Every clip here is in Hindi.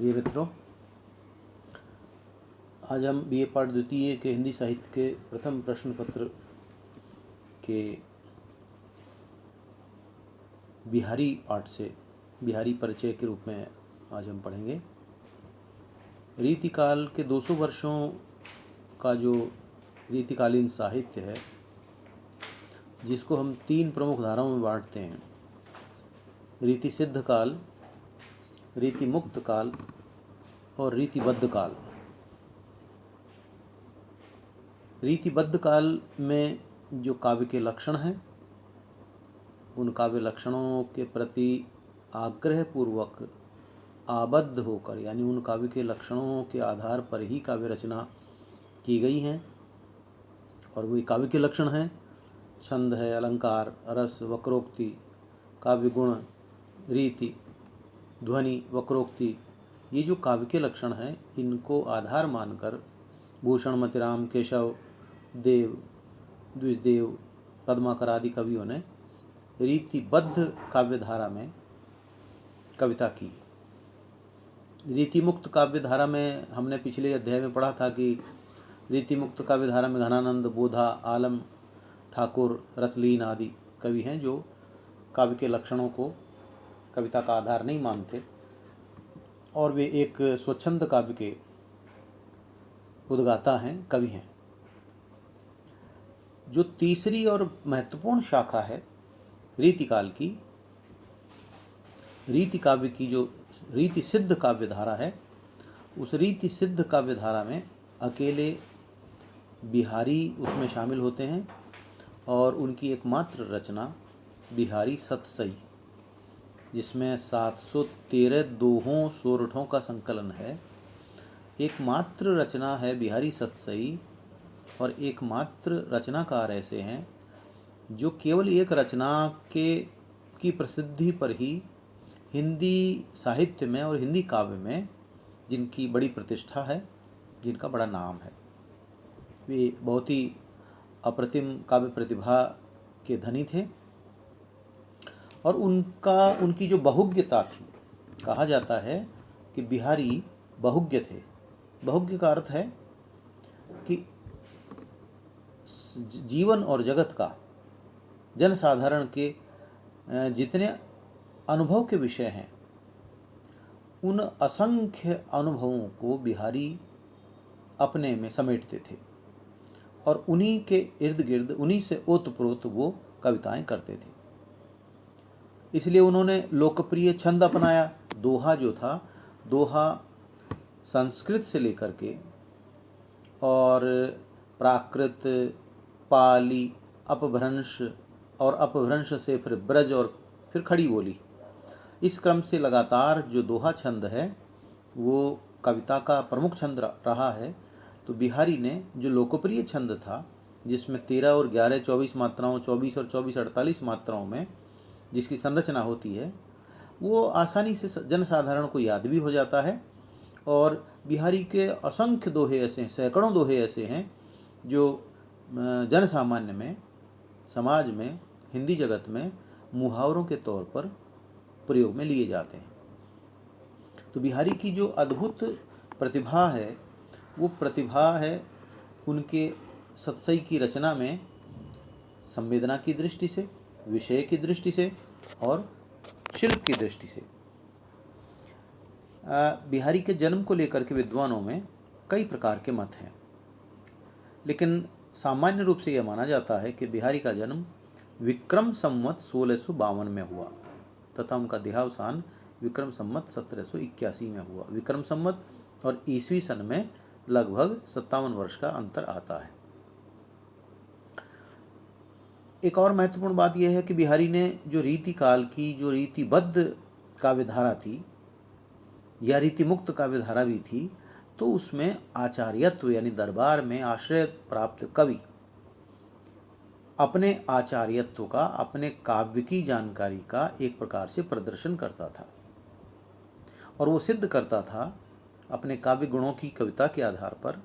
प्रिय मित्रों, आज हम बीए पाठ द्वितीय के हिंदी साहित्य के प्रथम प्रश्न पत्र के बिहारी पाठ से बिहारी परिचय के रूप में आज हम पढ़ेंगे। रीतिकाल के 200 वर्षों का जो रीतिकालीन साहित्य है, जिसको हम 3 प्रमुख धाराओं में बांटते हैं: रीति सिद्ध काल, रीति मुक्त काल और रीतिबद्ध काल। रीतिबद्ध काल में जो काव्य के लक्षण हैं, उन काव्य लक्षणों के प्रति आग्रह पूर्वक आबद्ध होकर, यानी उन काव्य के लक्षणों के आधार पर ही काव्य रचना की गई हैं। और वही काव्य के लक्षण हैं: छंद है, अलंकार, रस, वक्रोक्ति, काव्य गुण, रीति, ध्वनि, वक्रोक्ति। ये जो काव्य के लक्षण हैं, इनको आधार मानकर भूषण, मतिराम, केशव देव, द्विजदेव, पद्माकर आदि कवियों ने रीतिबद्ध काव्यधारा में कविता की। रीतिमुक्त काव्यधारा में हमने पिछले अध्याय में पढ़ा था कि रीतिमुक्त काव्यधारा में घनानंद, बोधा, आलम, ठाकुर, रसलीन आदि कवि हैं जो काव्य के लक्षणों को कविता का आधार नहीं मानते और वे एक स्वच्छंद काव्य के उद्गाता हैं, कवि हैं। जो तीसरी और महत्वपूर्ण शाखा है रीतिकाल की, रीति काव्य की जो रीति सिद्ध काव्यधारा है, उस रीति सिद्ध काव्यधारा में अकेले बिहारी उसमें शामिल होते हैं और उनकी एकमात्र रचना बिहारी सतसई, जिसमें 713 दोहों सोरठों का संकलन है, एकमात्र रचना है बिहारी सतसई। और एकमात्र रचनाकार ऐसे हैं जो केवल एक रचना की प्रसिद्धि पर ही हिंदी साहित्य में और हिंदी काव्य में जिनकी बड़ी प्रतिष्ठा है, जिनका बड़ा नाम है। वे बहुत ही अप्रतिम काव्य प्रतिभा के धनी थे और उनकी जो बहुज्ञता थी, कहा जाता है कि बिहारी बहुज्ञ थे। बहुज्ञ का अर्थ है कि जीवन और जगत का, जनसाधारण के जितने अनुभव के विषय हैं, उन असंख्य अनुभवों को बिहारी अपने में समेटते थे और उन्हीं के इर्द गिर्द, उन्हीं से ओतप्रोत वो कविताएं करते थे। इसलिए उन्होंने लोकप्रिय छंद अपनाया। दोहा जो था, दोहा संस्कृत से लेकर के और प्राकृत, पाली, अपभ्रंश और अपभ्रंश से फिर ब्रज और फिर खड़ी बोली, इस क्रम से लगातार जो दोहा छंद है वो कविता का प्रमुख छंद रहा है। तो बिहारी ने जो लोकप्रिय छंद था, जिसमें 13 और 11, 24 मात्राओं, 24 और 24, 48 मात्राओं में जिसकी संरचना होती है, वो आसानी से जनसाधारण को याद भी हो जाता है। और बिहारी के असंख्य दोहे ऐसे हैं, सैकड़ों दोहे ऐसे हैं जो जनसामान्य में, समाज में, हिंदी जगत में मुहावरों के तौर पर प्रयोग में लिए जाते हैं। तो बिहारी की जो अद्भुत प्रतिभा है, वो प्रतिभा है उनके सतसई की रचना में संवेदना की दृष्टि से, विषय की दृष्टि से और शिल्प की दृष्टि से। बिहारी के जन्म को लेकर के विद्वानों में कई प्रकार के मत हैं, लेकिन सामान्य रूप से यह माना जाता है कि बिहारी का जन्म विक्रम संवत 1652 में हुआ तथा उनका देहावसान विक्रम संवत 1781 में हुआ। विक्रम संवत और ईसवी सन में लगभग 57 वर्ष का अंतर आता है। एक और महत्वपूर्ण बात यह है कि बिहारी ने जो रीतिकाल की जो रीतिबद्ध काव्यधारा थी या रीतिमुक्त काव्यधारा भी थी, तो उसमें आचार्यत्व यानी दरबार में आश्रय प्राप्त कवि अपने आचार्यत्व का, अपने काव्य की जानकारी का एक प्रकार से प्रदर्शन करता था और वो सिद्ध करता था अपने काव्य गुणों की, कविता के आधार पर,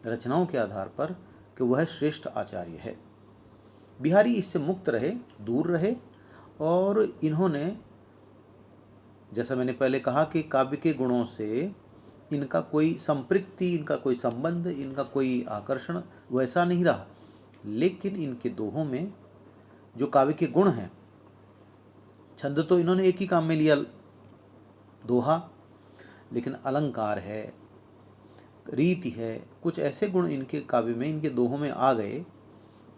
रचनाओं के आधार पर, कि वह श्रेष्ठ आचार्य है। बिहारी इससे मुक्त रहे, दूर रहे और इन्होंने जैसा मैंने पहले कहा कि काव्य के गुणों से इनका कोई संपृक्ति, इनका कोई संबंध, इनका कोई आकर्षण वैसा नहीं रहा, लेकिन इनके दोहों में जो काव्य के गुण हैं, छंद तो इन्होंने एक ही काम में लिया, दोहा, लेकिन अलंकार है, रीति है, कुछ ऐसे गुण इनके काव्य में, इनके दोहों में आ गए,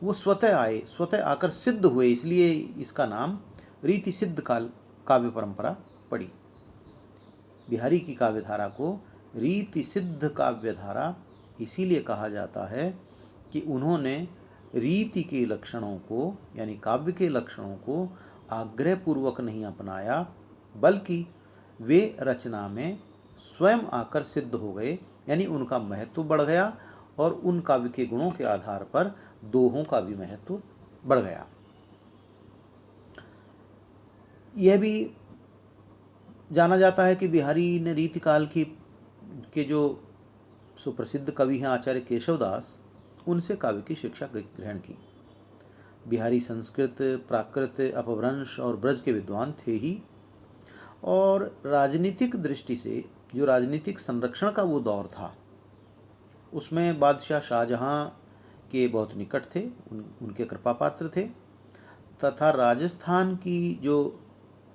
वो स्वतः आए, स्वतः आकर सिद्ध हुए, इसलिए इसका नाम रीति सिद्ध काव्य परंपरा पड़ी। बिहारी की काव्यधारा को रीति सिद्ध काव्यधारा इसीलिए कहा जाता है कि उन्होंने रीति के लक्षणों को, यानी काव्य के लक्षणों को आग्रह पूर्वक नहीं अपनाया, बल्कि वे रचना में स्वयं आकर सिद्ध हो गए, यानी उनका महत्व बढ़ गया और उन काव्य के गुणों के आधार पर दोहों का भी महत्व बढ़ गया। यह भी जाना जाता है कि बिहारी ने रीतिकाल के जो सुप्रसिद्ध कवि हैं आचार्य केशवदास, उनसे काव्य की शिक्षा ग्रहण की। बिहारी संस्कृत, प्राकृत, अपभ्रंश और ब्रज के विद्वान थे ही, और राजनीतिक दृष्टि से जो राजनीतिक संरक्षण का वो दौर था, उसमें बादशाह शाहजहां के बहुत निकट थे, उनके कृपा पात्र थे, तथा राजस्थान की जो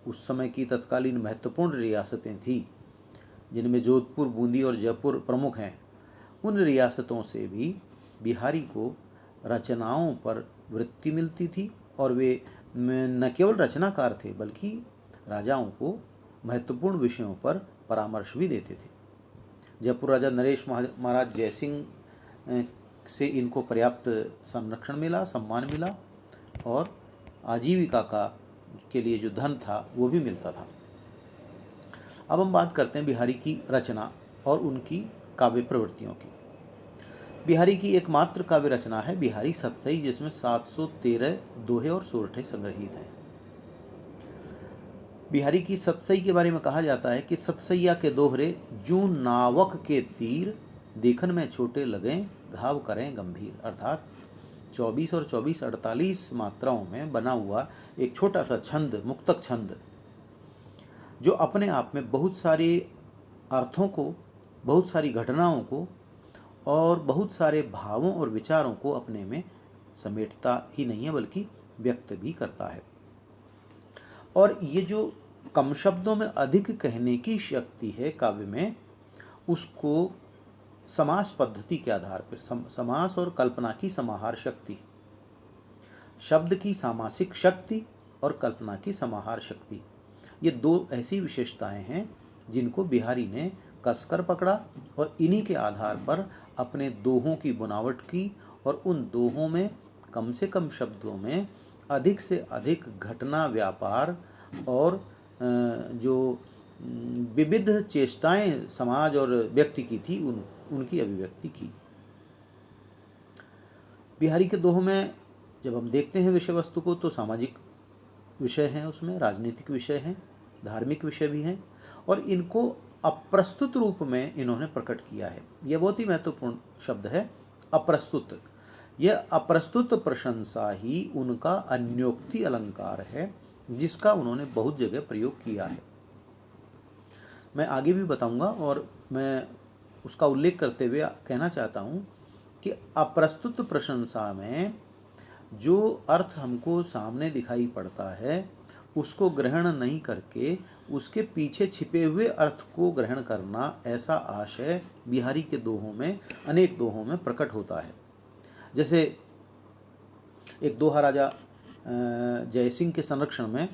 उस समय की तत्कालीन महत्वपूर्ण रियासतें थी, जिनमें जोधपुर, बूंदी और जयपुर प्रमुख हैं, उन रियासतों से भी बिहारी को रचनाओं पर वृत्ति मिलती थी, और वे न केवल रचनाकार थे बल्कि राजाओं को महत्वपूर्ण विषयों पर परामर्श भी देते थे। जयपुर राजा नरेश महाराज जयसिंह से इनको पर्याप्त संरक्षण मिला, सम्मान मिला, और आजीविका के लिए जो धन था वो भी मिलता था। अब हम बात करते हैं बिहारी की रचना और उनकी काव्य प्रवृत्तियों की। बिहारी की एकमात्र काव्य रचना है बिहारी सतसई, जिसमें 713 दोहे और सोरठे संग्रहित हैं। बिहारी की सतसई के बारे में कहा जाता है कि सतसैया के दोहरे जूं नावक के तीर, देखन में छोटे लगें घाव करें गंभीर। अर्थात 24 और 24 48 मात्राओं में बना हुआ एक छोटा सा छंद, मुक्तक छंद, जो अपने आप में बहुत सारे अर्थों को, बहुत सारी घटनाओं को और बहुत सारे भावों और विचारों को अपने में समेटता ही नहीं है बल्कि व्यक्त भी करता है। और ये जो कम शब्दों में अधिक कहने की शक्ति है काव्य में, उसको समास पद्धति के आधार पर, समास और कल्पना की समाहार शक्ति, शब्द की सामासिक शक्ति और कल्पना की समाहार शक्ति, ये दो ऐसी विशेषताएं हैं जिनको बिहारी ने कसकर पकड़ा और इन्हीं के आधार पर अपने दोहों की बनावट की, और उन दोहों में कम से कम शब्दों में अधिक से अधिक घटना, व्यापार और जो विविध चेष्टाएं समाज और व्यक्ति की थी, उनकी अभिव्यक्ति की। बिहारी के दोहों में जब हम देखते हैं विषय वस्तु को, तो सामाजिक विषय हैं, उसमें राजनीतिक विषय हैं, धार्मिक विषय भी हैं, और इनको अप्रस्तुत रूप में इन्होंने प्रकट किया है। यह बहुत ही महत्वपूर्ण शब्द है, अप्रस्तुत। यह अप्रस्तुत प्रशंसा ही उनका अन्योक्ति अलंकार है, जिसका उन्होंने बहुत जगह प्रयोग किया है। मैं आगे भी बताऊंगा, और मैं उसका उल्लेख करते हुए कहना चाहता हूँ कि अप्रस्तुत प्रशंसा में जो अर्थ हमको सामने दिखाई पड़ता है, उसको ग्रहण नहीं करके उसके पीछे छिपे हुए अर्थ को ग्रहण करना, ऐसा आशय बिहारी के दोहों में, अनेक दोहों में प्रकट होता है। जैसे एक दोहा राजा जयसिंह के संरक्षण में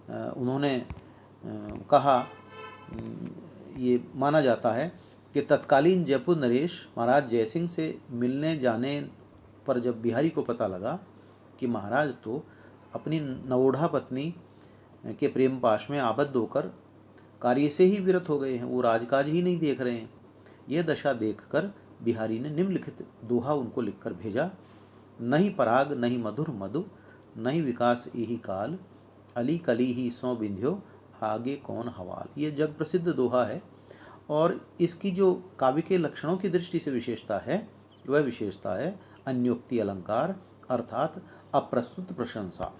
उन्होंने कहा, ये माना जाता है कि तत्कालीन जयपुर नरेश महाराज जयसिंह से मिलने जाने पर जब बिहारी को पता लगा कि महाराज तो अपनी नवोढ़ा पत्नी के प्रेम पाश में आबद्ध होकर कार्य से ही विरत हो गए हैं, वो राजकाज ही नहीं देख रहे हैं, यह दशा देखकर बिहारी ने निम्नलिखित दोहा उनको लिखकर भेजा। नहीं पराग नहीं मधुर मधु, नहीं विकास यही काल, अली कली ही सौ बिंध्यो, आगे कौन हवाल। ये जग प्रसिद्ध दोहा है, और इसकी जो काव्य के लक्षणों की दृष्टि से विशेषता है, वह विशेषता है अन्योक्ति अलंकार, अर्थात अप्रस्तुत प्रशंसा।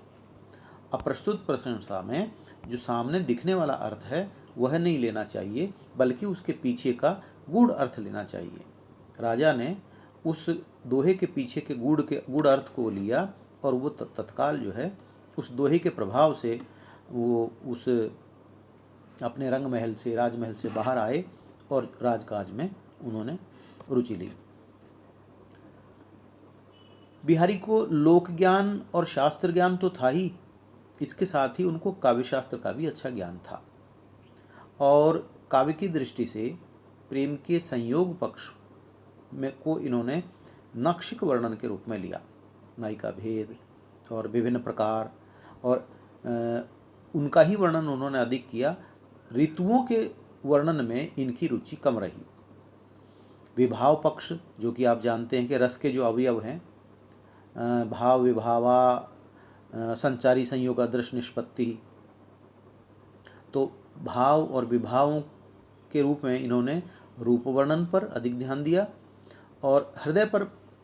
अप्रस्तुत प्रशंसा में जो सामने दिखने वाला अर्थ है, वह नहीं लेना चाहिए, बल्कि उसके पीछे का गूढ़ अर्थ लेना चाहिए। राजा ने उस दोहे के पीछे के गूढ़ अर्थ को लिया और वो तत्काल जो है उस दोहे के प्रभाव से वो उस अपने रंग महल से, राजमहल से बाहर आए और राजकाज में उन्होंने रुचि ली। बिहारी को लोक ज्ञान और शास्त्र ज्ञान तो था ही, इसके साथ ही उनको काव्य शास्त्र का भी अच्छा ज्ञान था और काव्य की दृष्टि से प्रेम के संयोग पक्ष में को इन्होंने नाक्षिक वर्णन के रूप में लिया। नायिका भेद और विभिन्न प्रकार और उनका ही वर्णन उन्होंने अधिक किया। ऋतुओं के वर्णन में इनकी रुचि कम रही। विभाव पक्ष, जो कि आप जानते हैं कि रस के जो अवयव हैं, भाव, विभावा, संचारी, संयोग, अदृश्य, निष्पत्ति, तो भाव और विभावों के रूप में इन्होंने रूप वर्णन पर अधिक ध्यान दिया और हृदय पर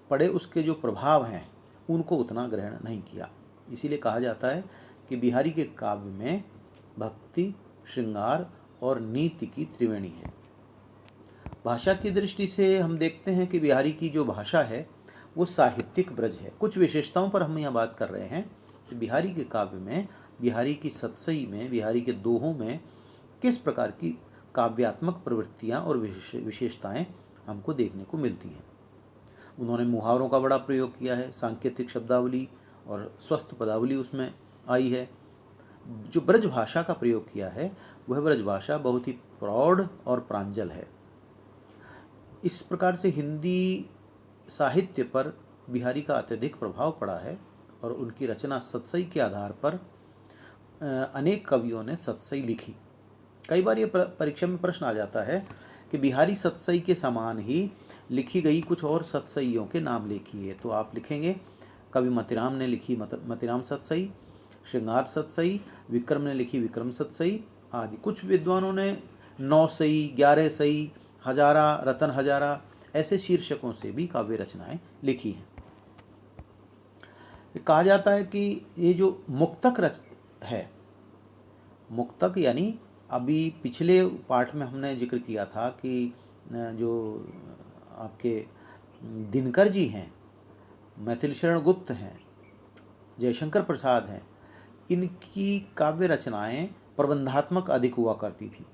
पड़े उसके जो प्रभाव हैं उनको उतना ग्रहण नहीं किया। इसीलिए कहा जाता है कि बिहारी के काव्य में भक्ति, श्रृंगार और नीति की त्रिवेणी है। भाषा की दृष्टि से हम देखते हैं कि बिहारी की जो भाषा है वो साहित्यिक ब्रज है। कुछ विशेषताओं पर हम यहाँ बात कर रहे हैं कि बिहारी के काव्य में, बिहारी की सतसई में, बिहारी के दोहों में किस प्रकार की काव्यात्मक प्रवृत्तियाँ और विशेषताएं हमको देखने को मिलती हैं। उन्होंने मुहावरों का बड़ा प्रयोग किया है, सांकेतिक शब्दावली और स्वस्थ पदावली उसमें आई है। जो ब्रज भाषा का प्रयोग किया है वह ब्रज भाषा बहुत ही प्रौढ़ और प्रांजल है। इस प्रकार से हिंदी साहित्य पर बिहारी का अत्यधिक प्रभाव पड़ा है और उनकी रचना सतसई के आधार पर अनेक कवियों ने सतसई लिखी। कई बार ये परीक्षा में प्रश्न आ जाता है कि बिहारी सतसई के समान ही लिखी गई कुछ और सतसईयों के नाम लिखिए, तो आप लिखेंगे कवि मतिराम ने लिखी मतिराम सतसई, श्रृंगार सतसई, विक्रम ने लिखी विक्रम सतसई आदि। कुछ विद्वानों ने 9 सई, 11 सई, हजारा, रतन हजारा ऐसे शीर्षकों से भी काव्य रचनाएं लिखी हैं। कहा जाता है कि ये जो मुक्तक है, मुक्तक यानी अभी पिछले पाठ में हमने जिक्र किया था कि जो आपके दिनकर जी हैं, मैथिली शरण गुप्त हैं, जयशंकर प्रसाद हैं, इनकी काव्य रचनाएं प्रबंधात्मक अधिक हुआ करती थी।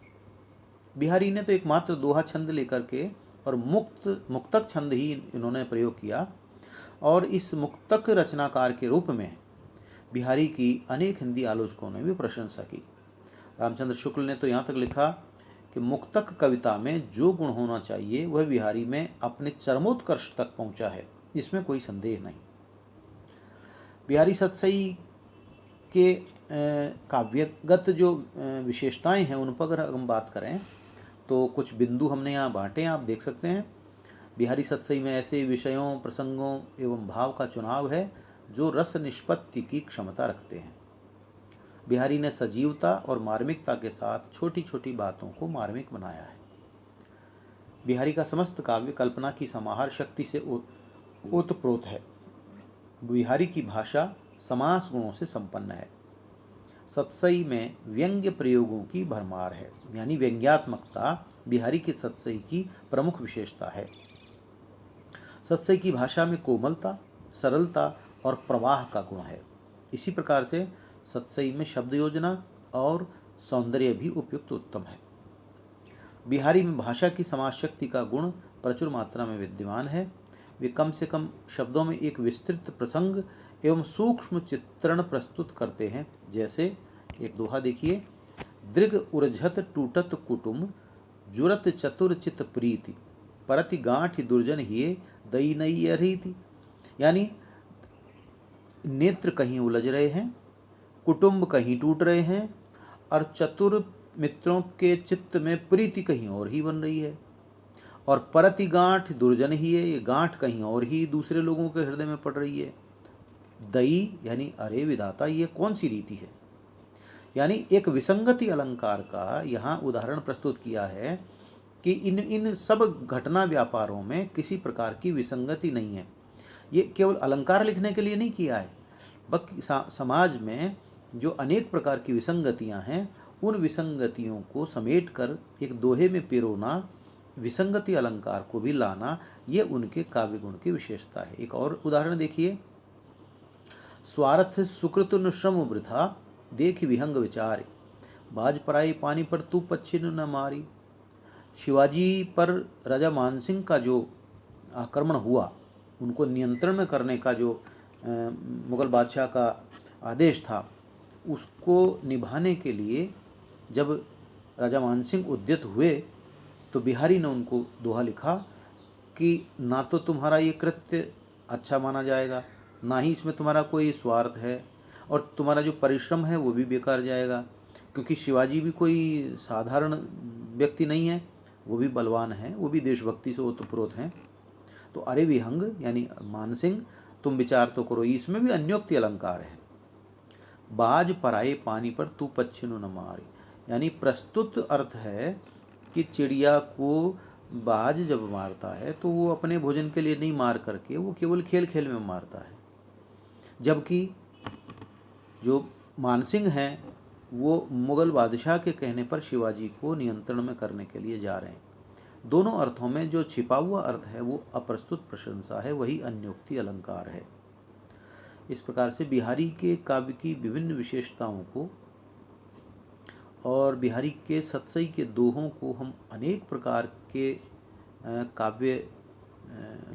बिहारी ने तो एकमात्र दोहा छंद लेकर के और मुक्तक छंद ही इन्होंने प्रयोग किया और इस मुक्तक रचनाकार के रूप में बिहारी की अनेक हिंदी आलोचकों ने भी प्रशंसा की। रामचंद्र शुक्ल ने तो यहाँ तक लिखा कि मुक्तक कविता में जो गुण होना चाहिए वह बिहारी में अपने चरमोत्कर्ष तक पहुँचा है, इसमें कोई संदेह नहीं। बिहारी सतसई के काव्यगत जो विशेषताएं हैं उन पर अगर हम बात करें तो कुछ बिंदु हमने यहाँ बांटे हैं, आप देख सकते हैं। बिहारी सतसई में ऐसे विषयों, प्रसंगों एवं भाव का चुनाव है जो रस निष्पत्ति की क्षमता रखते हैं। बिहारी ने सजीवता और मार्मिकता के साथ छोटी छोटी बातों को मार्मिक बनाया है। बिहारी का समस्त काव्य कल्पना की समाहार शक्ति से ओतप्रोत है। बिहारी की भाषा समास गुणों से संपन्न है। सतसई में व्यंग्य प्रयोगों की भरमार है, यानी व्यंग्यात्मकता बिहारी के सतसई की प्रमुख विशेषता है। सतसई की भाषा में कोमलता, सरलता और प्रवाह का गुण है। इसी प्रकार से सतसई में शब्द योजना और सौंदर्य भी उपयुक्त उत्तम है। बिहारी में भाषा की समाज शक्ति का गुण प्रचुर मात्रा में विद्यमान है। वे कम से कम शब्दों में एक विस्तृत प्रसंग एवं सूक्ष्म चित्रण प्रस्तुत करते हैं। जैसे एक दोहा देखिए, दृग उर्झत टूटत कुटुम्ब, जुरत चतुर चित प्रीति, परति गांठ दुर्जन हिये दई नई अरीति। यानी नेत्र कहीं उलझ रहे हैं, कुटुंब कहीं टूट रहे हैं और चतुर मित्रों के चित्त में प्रीति कहीं और ही बन रही है। और परति गांठ दुर्जन ही है, ये गांठ कहीं और ही दूसरे लोगों के हृदय में पड़ रही है। दई यानी अरे विधाता, ये कौन सी रीति है। यानी एक विसंगति अलंकार का यहाँ उदाहरण प्रस्तुत किया है कि इन सब घटना व्यापारों में किसी प्रकार की विसंगति नहीं है। ये केवल अलंकार लिखने के लिए नहीं किया है, बल्कि समाज में जो अनेक प्रकार की विसंगतियां हैं उन विसंगतियों को समेटकर एक दोहे में पिरोना, विसंगति अलंकार को भी लाना, ये उनके काव्य गुण की विशेषता है। एक और उदाहरण देखिए, स्वार्थ सुकृत न श्रम वृथा, देख विहंग विचारे, बाज पराई पानी पर तू पच्छिन न मारी। शिवाजी पर राजा मानसिंह का जो आक्रमण हुआ, उनको नियंत्रण में करने का जो मुगल बादशाह का आदेश था, उसको निभाने के लिए जब राजा मानसिंह उद्यत हुए तो बिहारी ने उनको दोहा लिखा कि ना तो तुम्हारा ये कृत्य अच्छा माना जाएगा, ना ही इसमें तुम्हारा कोई स्वार्थ है, और तुम्हारा जो परिश्रम है वो भी बेकार जाएगा, क्योंकि शिवाजी भी कोई साधारण व्यक्ति नहीं है, वो भी बलवान है, वो भी देशभक्ति से ओतप्रोत हैं। तो अरे विहंग यानी मानसिंह, तुम विचार तो करो, इसमें भी अन्योक्ति अलंकार है। बाज पराए पानी पर तू पच्छिनु न मारे, यानी प्रस्तुत अर्थ है कि चिड़िया को बाज जब मारता है तो वो अपने भोजन के लिए नहीं मार करके वो केवल खेल खेल में मारता है, जबकि जो मानसिंह हैं वो मुगल बादशाह के कहने पर शिवाजी को नियंत्रण में करने के लिए जा रहे हैं। दोनों अर्थों में जो छिपा हुआ अर्थ है वो अप्रस्तुत प्रशंसा है, वही अन्योक्ति अलंकार है। इस प्रकार से बिहारी के काव्य की विभिन्न विशेषताओं को और बिहारी के सतसई के दोहों को हम अनेक प्रकार के काव्य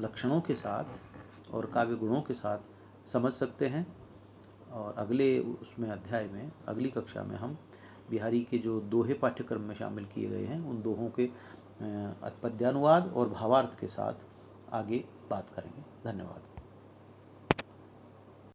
लक्षणों के साथ और काव्य गुणों के साथ समझ सकते हैं। और अगले उसमें अध्याय में, अगली कक्षा में हम बिहारी के जो दोहे पाठ्यक्रम में शामिल किए गए हैं उन दोहों के पद्यानुवाद और भावार्थ के साथ आगे बात करेंगे। धन्यवाद।